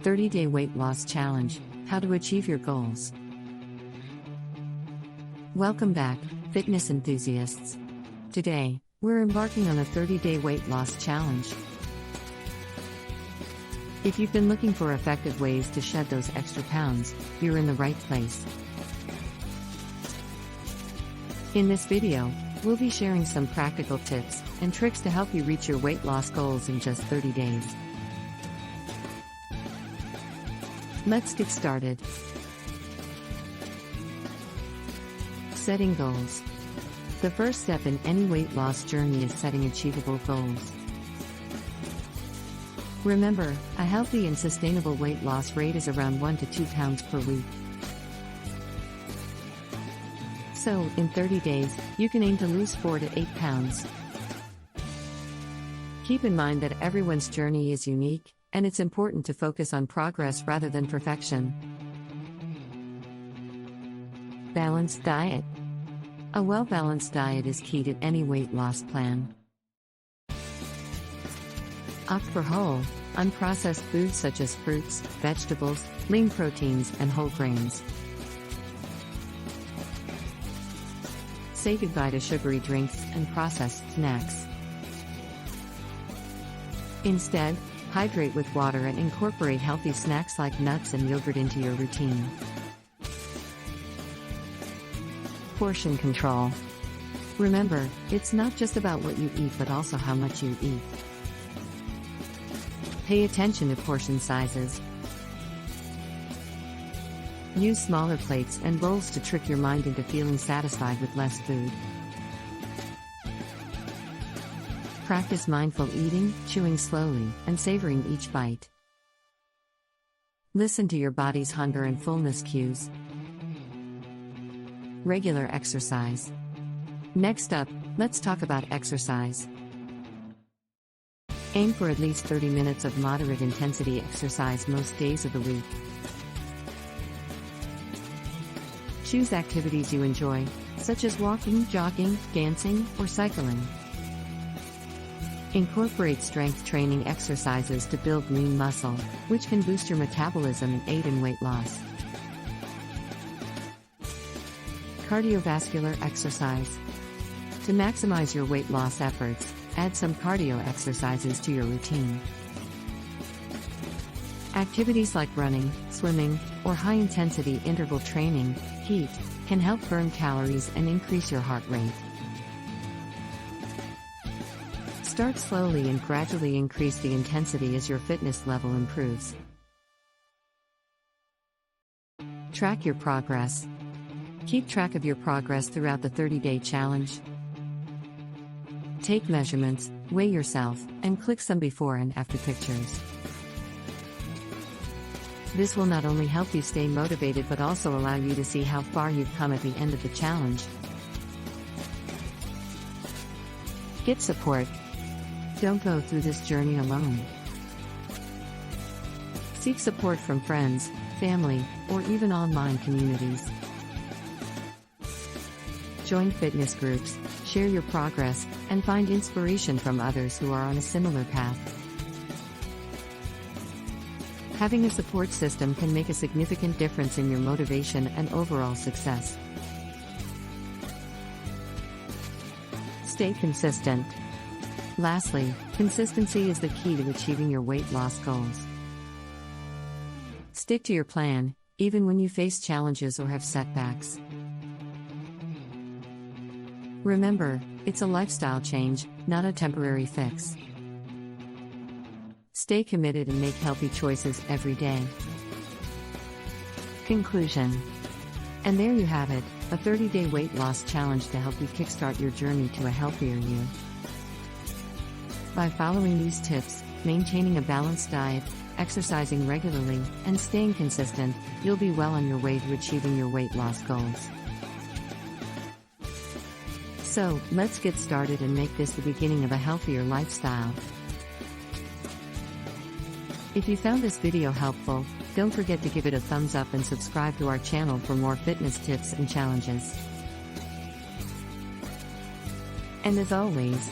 30-Day Weight Loss Challenge, How to Achieve Your Goals. Welcome back, fitness enthusiasts. Today, we're embarking on a 30-day weight loss challenge. If you've been looking for effective ways to shed those extra pounds, you're in the right place. In this video, we'll be sharing some practical tips and tricks to help you reach your weight loss goals in just 30 days. Let's get started. Setting goals. The first step in any weight loss journey is setting achievable goals. Remember, a healthy and sustainable weight loss rate is around 1 to 2 pounds per week. So, in 30 days, you can aim to lose 4 to 8 pounds. Keep in mind that everyone's journey is unique, and it's important to focus on progress rather than perfection. Balanced diet. A well-balanced diet is key to any weight loss plan. Opt for whole, unprocessed foods such as fruits, vegetables, lean proteins, and whole grains. Say goodbye to sugary drinks and processed snacks. Instead, hydrate with water and incorporate healthy snacks like nuts and yogurt into your routine. Portion control. Remember, it's not just about what you eat but also how much you eat. Pay attention to portion sizes. Use smaller plates and bowls to trick your mind into feeling satisfied with less food. Practice mindful eating, chewing slowly, and savoring each bite. Listen to your body's hunger and fullness cues. Regular exercise. Next up, let's talk about exercise. Aim for at least 30 minutes of moderate intensity exercise most days of the week. Choose activities you enjoy, such as walking, jogging, dancing, or cycling. Incorporate strength training exercises to build lean muscle, which can boost your metabolism and aid in weight loss. Cardiovascular exercise. To maximize your weight loss efforts, add some cardio exercises to your routine. Activities like running, swimming, or high-intensity interval training, HIIT, can help burn calories and increase your heart rate. Start slowly and gradually increase the intensity as your fitness level improves. Track your progress. Keep track of your progress throughout the 30-day challenge. Take measurements, weigh yourself, and click some before and after pictures. This will not only help you stay motivated but also allow you to see how far you've come at the end of the challenge. Get support. Don't go through this journey alone. Seek support from friends, family, or even online communities. Join fitness groups, share your progress, and find inspiration from others who are on a similar path. Having a support system can make a significant difference in your motivation and overall success. Stay consistent. Lastly, consistency is the key to achieving your weight loss goals. Stick to your plan, even when you face challenges or have setbacks. Remember, it's a lifestyle change, not a temporary fix. Stay committed and make healthy choices every day. Conclusion. And there you have it, a 30-day weight loss challenge to help you kickstart your journey to a healthier you. By following these tips, maintaining a balanced diet, exercising regularly, and staying consistent, you'll be well on your way to achieving your weight loss goals. So, let's get started and make this the beginning of a healthier lifestyle. If you found this video helpful, don't forget to give it a thumbs up and subscribe to our channel for more fitness tips and challenges. And as always,